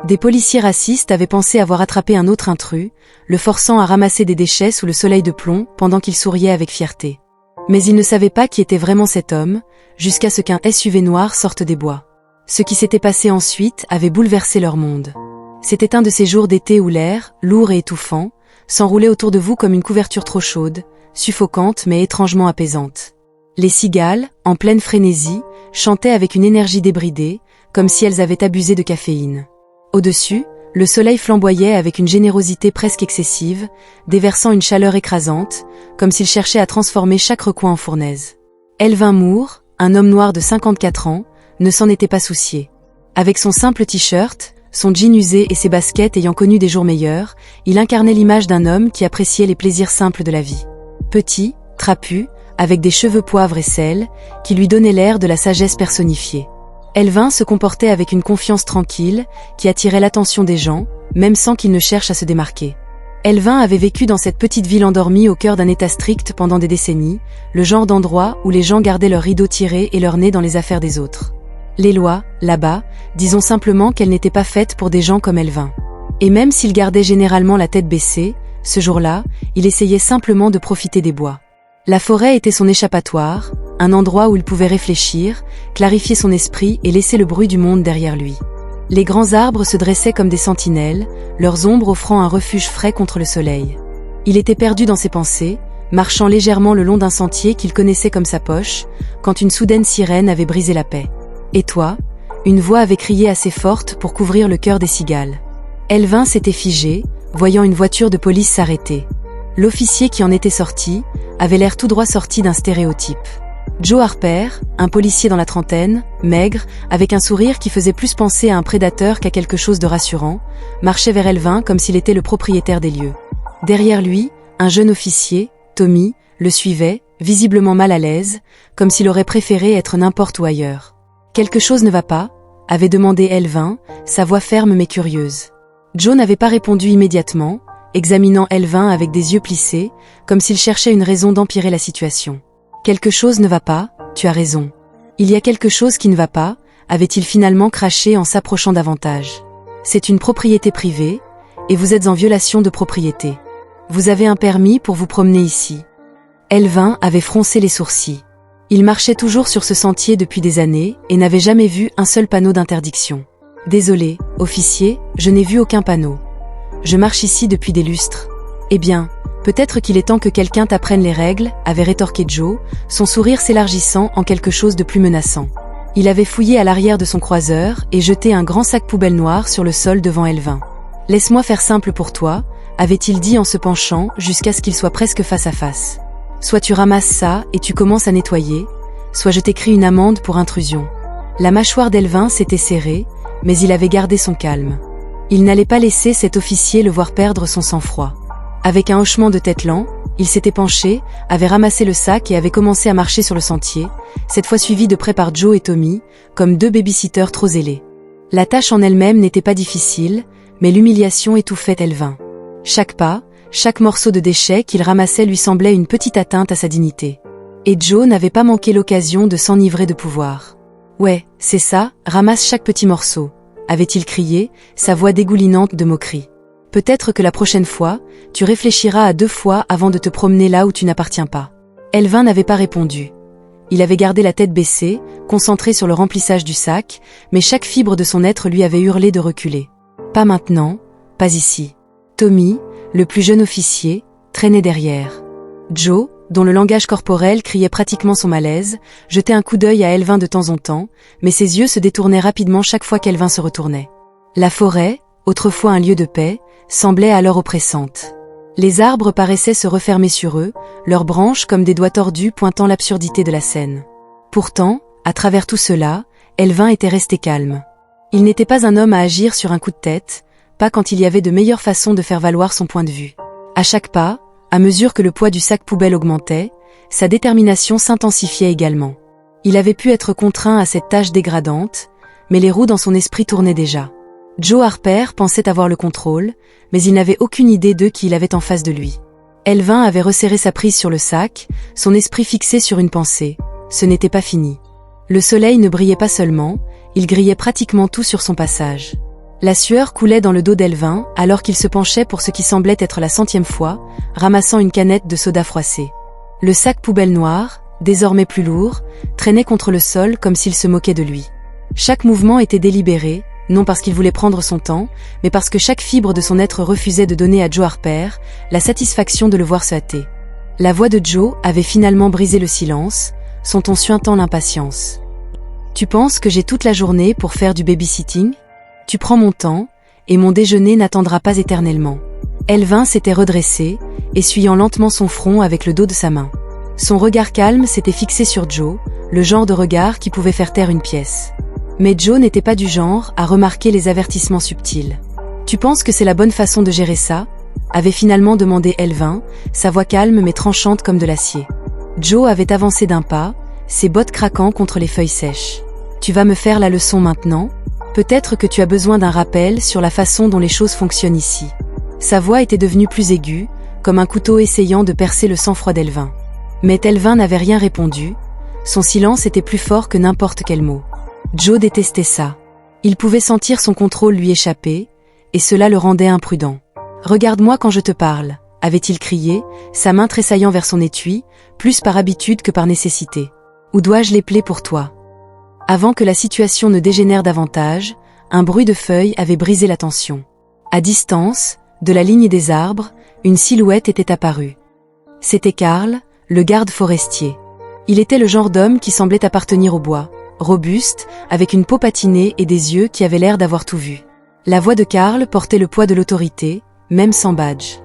Des policiers racistes avaient pensé avoir attrapé un autre intrus, le forçant à ramasser des déchets sous le soleil de plomb pendant qu'il souriait avec fierté. Mais ils ne savaient pas qui était vraiment cet homme, jusqu'à ce qu'un SUV noir sorte des bois. Ce qui s'était passé ensuite avait bouleversé leur monde. C'était un de ces jours d'été où l'air, lourd et étouffant, s'enroulait autour de vous comme une couverture trop chaude, suffocante mais étrangement apaisante. Les cigales, en pleine frénésie, chantaient avec une énergie débridée, comme si elles avaient abusé de caféine. Au-dessus, le soleil flamboyait avec une générosité presque excessive, déversant une chaleur écrasante, comme s'il cherchait à transformer chaque recoin en fournaise. Elvin Moore, un homme noir de 54 ans, ne s'en était pas soucié. Avec son simple t-shirt, son jean usé et ses baskets ayant connu des jours meilleurs, il incarnait l'image d'un homme qui appréciait les plaisirs simples de la vie. Petit, trapu, avec des cheveux poivre et sel, qui lui donnaient l'air de la sagesse personnifiée. Elvin se comportait avec une confiance tranquille, qui attirait l'attention des gens, même sans qu'il ne cherche à se démarquer. Elvin avait vécu dans cette petite ville endormie au cœur d'un état strict pendant des décennies, le genre d'endroit où les gens gardaient leur rideau tiré et leur nez dans les affaires des autres. Les lois, là-bas, disons simplement qu'elles n'étaient pas faites pour des gens comme Elvin. Et même s'il gardait généralement la tête baissée, ce jour-là, il essayait simplement de profiter des bois. La forêt était son échappatoire, un endroit où il pouvait réfléchir, clarifier son esprit et laisser le bruit du monde derrière lui. Les grands arbres se dressaient comme des sentinelles, leurs ombres offrant un refuge frais contre le soleil. Il était perdu dans ses pensées, marchant légèrement le long d'un sentier qu'il connaissait comme sa poche, quand une soudaine sirène avait brisé la paix. « Et toi ?» Une voix avait crié assez forte pour couvrir le cœur des cigales. Elvin s'était figé, voyant une voiture de police s'arrêter. L'officier qui en était sorti avait l'air tout droit sorti d'un stéréotype. Joe Harper, un policier dans la trentaine, maigre, avec un sourire qui faisait plus penser à un prédateur qu'à quelque chose de rassurant, marchait vers Elvin comme s'il était le propriétaire des lieux. Derrière lui, un jeune officier, Tommy, le suivait, visiblement mal à l'aise, comme s'il aurait préféré être n'importe où ailleurs. « Quelque chose ne va pas ?» avait demandé Elvin, sa voix ferme mais curieuse. Joe n'avait pas répondu immédiatement, examinant Elvin avec des yeux plissés, comme s'il cherchait une raison d'empirer la situation. « Quelque chose ne va pas, tu as raison. Il y a quelque chose qui ne va pas, avait-il finalement craché en s'approchant davantage. C'est une propriété privée, et vous êtes en violation de propriété. Vous avez un permis pour vous promener ici. » Elvin avait froncé les sourcils. Il marchait toujours sur ce sentier depuis des années et n'avait jamais vu un seul panneau d'interdiction. « Désolé, officier, je n'ai vu aucun panneau. Je marche ici depuis des lustres. » « Eh bien, peut-être qu'il est temps que quelqu'un t'apprenne les règles, » avait rétorqué Joe, son sourire s'élargissant en quelque chose de plus menaçant. Il avait fouillé à l'arrière de son croiseur et jeté un grand sac poubelle noir sur le sol devant Elvin. « Laisse-moi faire simple pour toi, » avait-il dit en se penchant jusqu'à ce qu'ils soient presque face à face. « Soit tu ramasses ça et tu commences à nettoyer, soit je t'écris une amende pour intrusion. » La mâchoire d'Elvin s'était serrée, mais il avait gardé son calme. Il n'allait pas laisser cet officier le voir perdre son sang-froid. Avec un hochement de tête lent, il s'était penché, avait ramassé le sac et avait commencé à marcher sur le sentier, cette fois suivi de près par Joe et Tommy, comme deux baby-sitters trop zélés. La tâche en elle-même n'était pas difficile, mais l'humiliation étouffait Elvin. Chaque pas, chaque morceau de déchet qu'il ramassait lui semblait une petite atteinte à sa dignité. Et Joe n'avait pas manqué l'occasion de s'enivrer de pouvoir. « Ouais, c'est ça, ramasse chaque petit morceau », avait-il crié, sa voix dégoulinante de moquerie. « Peut-être que la prochaine fois, tu réfléchiras à 2 fois avant de te promener là où tu n'appartiens pas. » Elvin n'avait pas répondu. Il avait gardé la tête baissée, concentré sur le remplissage du sac, mais chaque fibre de son être lui avait hurlé de reculer. « Pas maintenant, pas ici. » Tommy, le plus jeune officier, traînait derrière. Joe, dont le langage corporel criait pratiquement son malaise, jetait un coup d'œil à Elvin de temps en temps, mais ses yeux se détournaient rapidement chaque fois qu'Elvin se retournait. La forêt, autrefois un lieu de paix, semblait alors oppressante. Les arbres paraissaient se refermer sur eux, leurs branches comme des doigts tordus pointant l'absurdité de la scène. Pourtant, à travers tout cela, Elvin était resté calme. Il n'était pas un homme à agir sur un coup de tête, pas quand il y avait de meilleures façons de faire valoir son point de vue. À chaque pas, à mesure que le poids du sac poubelle augmentait, sa détermination s'intensifiait également. Il avait pu être contraint à cette tâche dégradante, mais les roues dans son esprit tournaient déjà. Joe Harper pensait avoir le contrôle, mais il n'avait aucune idée de qui il avait en face de lui. Elvin avait resserré sa prise sur le sac, son esprit fixé sur une pensée. Ce n'était pas fini. Le soleil ne brillait pas seulement, il grillait pratiquement tout sur son passage. La sueur coulait dans le dos d'Elvin alors qu'il se penchait pour ce qui semblait être la 100e fois, ramassant une canette de soda froissé. Le sac poubelle noir, désormais plus lourd, traînait contre le sol comme s'il se moquait de lui. Chaque mouvement était délibéré, non parce qu'il voulait prendre son temps, mais parce que chaque fibre de son être refusait de donner à Joe Harper la satisfaction de le voir se hâter. La voix de Joe avait finalement brisé le silence, son ton suintant l'impatience. « Tu penses que j'ai toute la journée pour faire du babysitting ? Tu prends mon temps, et mon déjeuner n'attendra pas éternellement. » Elvin s'était redressé, essuyant lentement son front avec le dos de sa main. Son regard calme s'était fixé sur Joe, le genre de regard qui pouvait faire taire une pièce. Mais Joe n'était pas du genre à remarquer les avertissements subtils. « Tu penses que c'est la bonne façon de gérer ça ?» avait finalement demandé Elvin, sa voix calme mais tranchante comme de l'acier. Joe avait avancé d'un pas, ses bottes craquant contre les feuilles sèches. « Tu vas me faire la leçon maintenant ? Peut-être que tu as besoin d'un rappel sur la façon dont les choses fonctionnent ici. » Sa voix était devenue plus aiguë, comme un couteau essayant de percer le sang-froid d'Elvin. Mais Elvin n'avait rien répondu, son silence était plus fort que n'importe quel mot. Joe détestait ça. Il pouvait sentir son contrôle lui échapper, et cela le rendait imprudent. « Regarde-moi quand je te parle », avait-il crié, sa main tressaillant vers son étui, plus par habitude que par nécessité. « Où dois-je les plaies pour toi ?» Avant que la situation ne dégénère davantage, un bruit de feuilles avait brisé la tension. À distance, de la ligne des arbres, une silhouette était apparue. C'était Karl, le garde forestier. Il était le genre d'homme qui semblait appartenir au bois, robuste, avec une peau patinée et des yeux qui avaient l'air d'avoir tout vu. La voix de Karl portait le poids de l'autorité, même sans badge.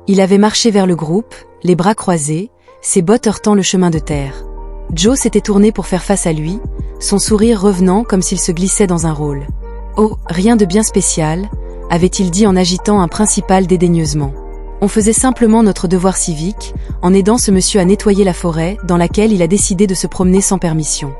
Il avait marché vers le groupe, les bras croisés, ses bottes heurtant le chemin de terre. Joe s'était tourné pour faire face à lui, son sourire revenant comme s'il se glissait dans un rôle. « Oh, rien de bien spécial », avait-il dit en agitant un principal dédaigneusement. On faisait simplement notre devoir civique, en aidant ce monsieur à nettoyer la forêt dans laquelle il a décidé de se promener sans permission.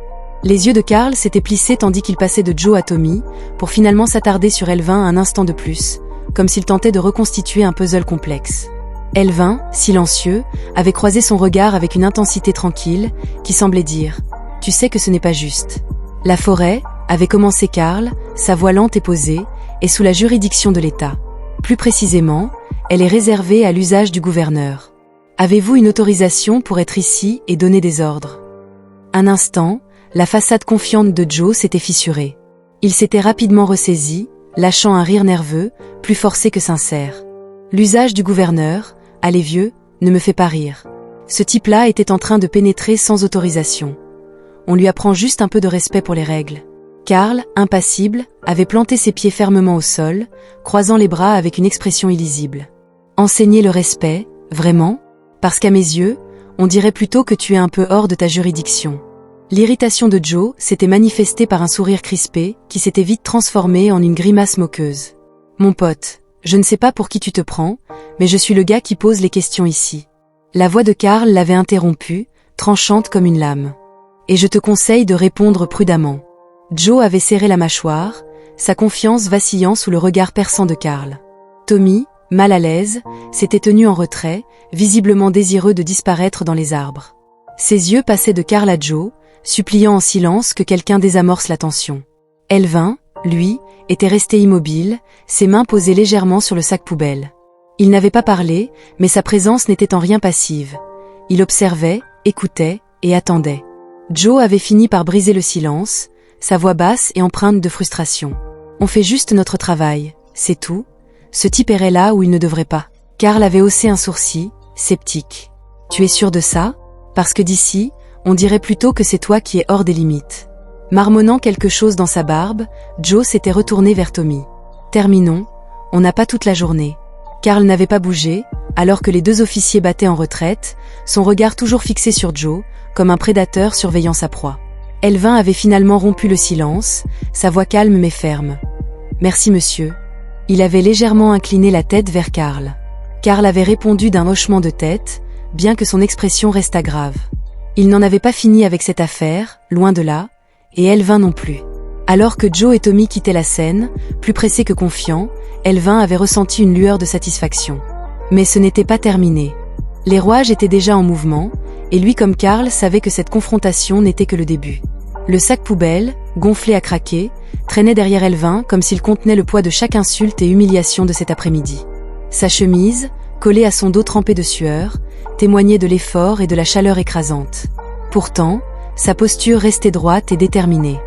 Les yeux de Karl s'étaient plissés tandis qu'il passait de Joe à Tommy, pour finalement s'attarder sur Elvin un instant de plus, comme s'il tentait de reconstituer un puzzle complexe. Elvin, silencieux, avait croisé son regard avec une intensité tranquille, qui semblait dire « Tu sais que ce n'est pas juste. » La forêt, avait commencé Karl, sa voix lente et posée, est sous la juridiction de l'État. Plus précisément, elle est réservée à l'usage du gouverneur. Avez-vous une autorisation pour être ici et donner des ordres ? Un instant, la façade confiante de Joe s'était fissurée. Il s'était rapidement ressaisi, lâchant un rire nerveux, plus forcé que sincère. L'usage du gouverneur, allez vieux, ne me fait pas rire. Ce type-là était en train de pénétrer sans autorisation. On lui apprend juste un peu de respect pour les règles. Karl, impassible, avait planté ses pieds fermement au sol, croisant les bras avec une expression illisible. Enseigner le respect, vraiment ? Parce qu'à mes yeux, on dirait plutôt que tu es un peu hors de ta juridiction. L'irritation de Joe s'était manifestée par un sourire crispé, qui s'était vite transformé en une grimace moqueuse. Mon pote, je ne sais pas pour qui tu te prends, mais je suis le gars qui pose les questions ici. La voix de Karl l'avait interrompue, tranchante comme une lame. Et je te conseille de répondre prudemment. Joe avait serré la mâchoire, sa confiance vacillant sous le regard perçant de Karl. Tommy, mal à l'aise, s'était tenu en retrait, visiblement désireux de disparaître dans les arbres. Ses yeux passaient de Karl à Joe, suppliant en silence que quelqu'un désamorce la tension. Elvin, lui, était resté immobile, ses mains posées légèrement sur le sac poubelle. Il n'avait pas parlé, mais sa présence n'était en rien passive. Il observait, écoutait et attendait. Joe avait fini par briser le silence, sa voix basse et empreinte de frustration. « On fait juste notre travail, c'est tout. Ce type irait là où il ne devrait pas. » Karl avait haussé un sourcil, sceptique. « Tu es sûr de ça ? Parce que d'ici, on dirait plutôt que c'est toi qui es hors des limites. » Marmonnant quelque chose dans sa barbe, Joe s'était retourné vers Tommy. « Terminons, on n'a pas toute la journée. » Karl n'avait pas bougé, alors que les deux officiers battaient en retraite, son regard toujours fixé sur Joe, comme un prédateur surveillant sa proie. Elvin avait finalement rompu le silence, sa voix calme mais ferme. « Merci monsieur. » Il avait légèrement incliné la tête vers Karl. Karl avait répondu d'un hochement de tête, bien que son expression restât grave. Il n'en avait pas fini avec cette affaire, loin de là, et Elvin non plus. Alors que Joe et Tommy quittaient la scène, plus pressés que confiants, Elvin avait ressenti une lueur de satisfaction. Mais ce n'était pas terminé. Les rouages étaient déjà en mouvement, et lui comme Karl savait que cette confrontation n'était que le début. Le sac poubelle, gonflé à craquer, traînait derrière Elvin comme s'il contenait le poids de chaque insulte et humiliation de cet après-midi. Sa chemise, collée à son dos trempé de sueur, témoignait de l'effort et de la chaleur écrasante. Pourtant, sa posture restait droite et déterminée.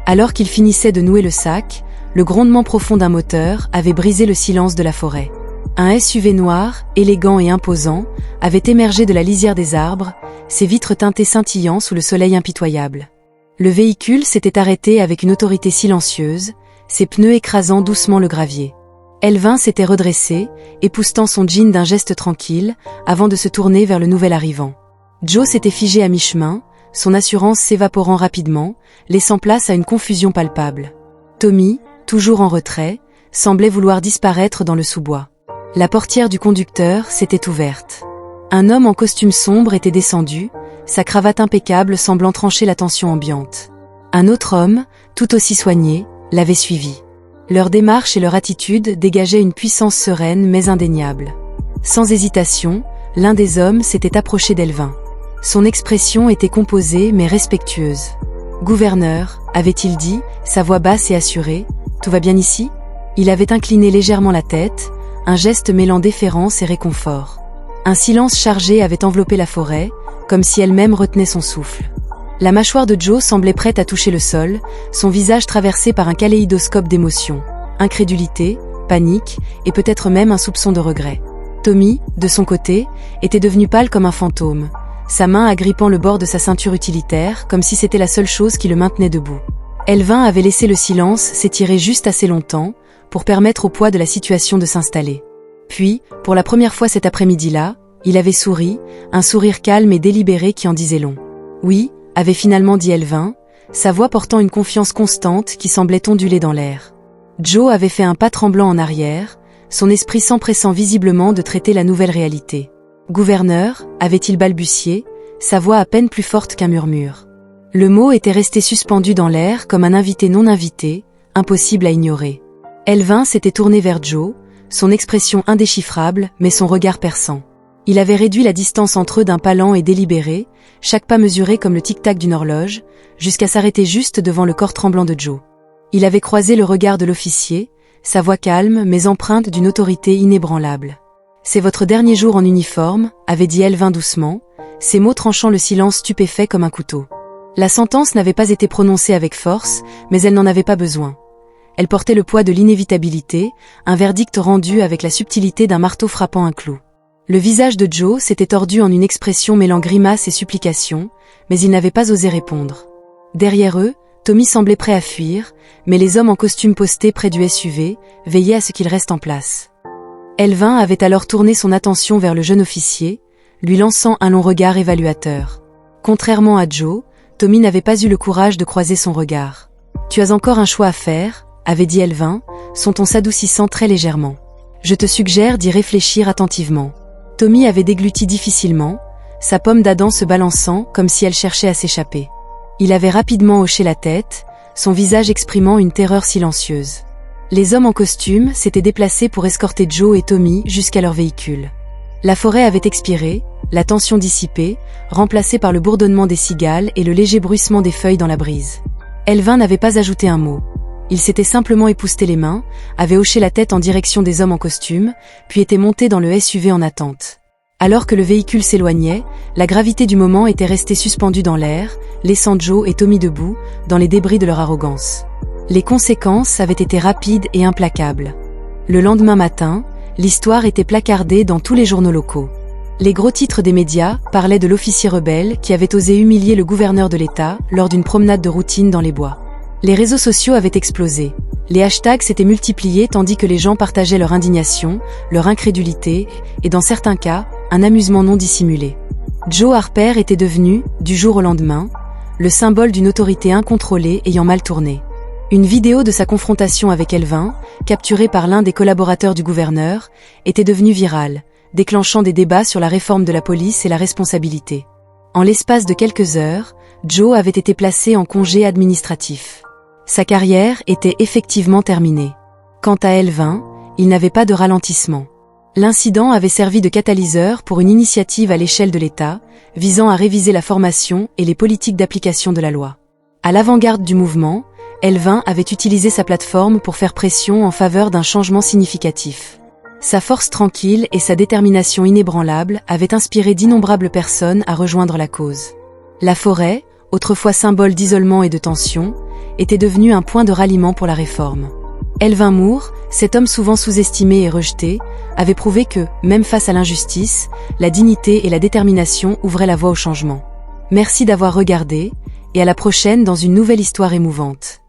Alors qu'il finissait de nouer le sac, le grondement profond d'un moteur avait brisé le silence de la forêt. Un SUV noir, élégant et imposant, avait émergé de la lisière des arbres, ses vitres teintées scintillant sous le soleil impitoyable. Le véhicule s'était arrêté avec une autorité silencieuse, ses pneus écrasant doucement le gravier. Elvin s'était redressé, époussetant son jean d'un geste tranquille, avant de se tourner vers le nouvel arrivant. Joe s'était figé à mi-chemin, son assurance s'évaporant rapidement, laissant place à une confusion palpable. Tommy, toujours en retrait, semblait vouloir disparaître dans le sous-bois. La portière du conducteur s'était ouverte. Un homme en costume sombre était descendu, sa cravate impeccable semblant trancher la tension ambiante. Un autre homme, tout aussi soigné, l'avait suivi. Leur démarche et leur attitude dégageaient une puissance sereine mais indéniable. Sans hésitation, l'un des hommes s'était approché d'Elvin. Son expression était composée mais respectueuse. « Gouverneur », avait-il dit, sa voix basse et assurée, « tout va bien ici ?» Il avait incliné légèrement la tête, un geste mêlant déférence et réconfort. Un silence chargé avait enveloppé la forêt, comme si elle-même retenait son souffle. La mâchoire de Joe semblait prête à toucher le sol, son visage traversé par un kaléidoscope d'émotions. Incrédulité, panique, et peut-être même un soupçon de regret. Tommy, de son côté, était devenu pâle comme un fantôme, sa main agrippant le bord de sa ceinture utilitaire, comme si c'était la seule chose qui le maintenait debout. Elvin avait laissé le silence s'étirer juste assez longtemps, pour permettre au poids de la situation de s'installer. Puis, pour la première fois cet après-midi-là, il avait souri, un sourire calme et délibéré qui en disait long. Oui, avait finalement dit Elvin, sa voix portant une confiance constante qui semblait onduler dans l'air. Joe avait fait un pas tremblant en arrière, son esprit s'empressant visiblement de traiter la nouvelle réalité. « Gouverneur » avait-il balbutié, sa voix à peine plus forte qu'un murmure. Le mot était resté suspendu dans l'air comme un invité non invité, impossible à ignorer. Elvin s'était tourné vers Joe, son expression indéchiffrable mais son regard perçant. Il avait réduit la distance entre eux d'un pas lent et délibéré, chaque pas mesuré comme le tic-tac d'une horloge, jusqu'à s'arrêter juste devant le corps tremblant de Joe. Il avait croisé le regard de l'officier, sa voix calme mais empreinte d'une autorité inébranlable. « C'est votre dernier jour en uniforme », avait dit Elvin doucement, ses mots tranchant le silence stupéfait comme un couteau. La sentence n'avait pas été prononcée avec force, mais elle n'en avait pas besoin. Elle portait le poids de l'inévitabilité, un verdict rendu avec la subtilité d'un marteau frappant un clou. Le visage de Joe s'était tordu en une expression mêlant grimace et supplication, mais il n'avait pas osé répondre. Derrière eux, Tommy semblait prêt à fuir, mais les hommes en costume postés près du SUV veillaient à ce qu'il reste en place. Elvin avait alors tourné son attention vers le jeune officier, lui lançant un long regard évaluateur. Contrairement à Joe, Tommy n'avait pas eu le courage de croiser son regard. « Tu as encore un choix à faire », avait dit Elvin, son ton s'adoucissant très légèrement. « Je te suggère d'y réfléchir attentivement. » Tommy avait dégluti difficilement, sa pomme d'Adam se balançant comme si elle cherchait à s'échapper. Il avait rapidement hoché la tête, son visage exprimant une terreur silencieuse. Les hommes en costume s'étaient déplacés pour escorter Joe et Tommy jusqu'à leur véhicule. La forêt avait expiré, la tension dissipée, remplacée par le bourdonnement des cigales et le léger bruissement des feuilles dans la brise. Elvin n'avait pas ajouté un mot. Il s'était simplement épousseté les mains, avait hoché la tête en direction des hommes en costume, puis était monté dans le SUV en attente. Alors que le véhicule s'éloignait, la gravité du moment était restée suspendue dans l'air, laissant Joe et Tommy debout, dans les débris de leur arrogance. Les conséquences avaient été rapides et implacables. Le lendemain matin, l'histoire était placardée dans tous les journaux locaux. Les gros titres des médias parlaient de l'officier rebelle qui avait osé humilier le gouverneur de l'État lors d'une promenade de routine dans les bois. Les réseaux sociaux avaient explosé. Les hashtags s'étaient multipliés tandis que les gens partageaient leur indignation, leur incrédulité et, dans certains cas, un amusement non dissimulé. Joe Harper était devenu, du jour au lendemain, le symbole d'une autorité incontrôlée ayant mal tourné. Une vidéo de sa confrontation avec Elvin, capturée par l'un des collaborateurs du gouverneur, était devenue virale, déclenchant des débats sur la réforme de la police et la responsabilité. En l'espace de quelques heures, Joe avait été placé en congé administratif. Sa carrière était effectivement terminée. Quant à Elvin, il n'avait pas de ralentissement. L'incident avait servi de catalyseur pour une initiative à l'échelle de l'État, visant à réviser la formation et les politiques d'application de la loi. À l'avant-garde du mouvement, Elvin avait utilisé sa plateforme pour faire pression en faveur d'un changement significatif. Sa force tranquille et sa détermination inébranlable avaient inspiré d'innombrables personnes à rejoindre la cause. La forêt, autrefois symbole d'isolement et de tension, était devenue un point de ralliement pour la réforme. Elvin Moore, cet homme souvent sous-estimé et rejeté, avait prouvé que, même face à l'injustice, la dignité et la détermination ouvraient la voie au changement. Merci d'avoir regardé, et à la prochaine dans une nouvelle histoire émouvante.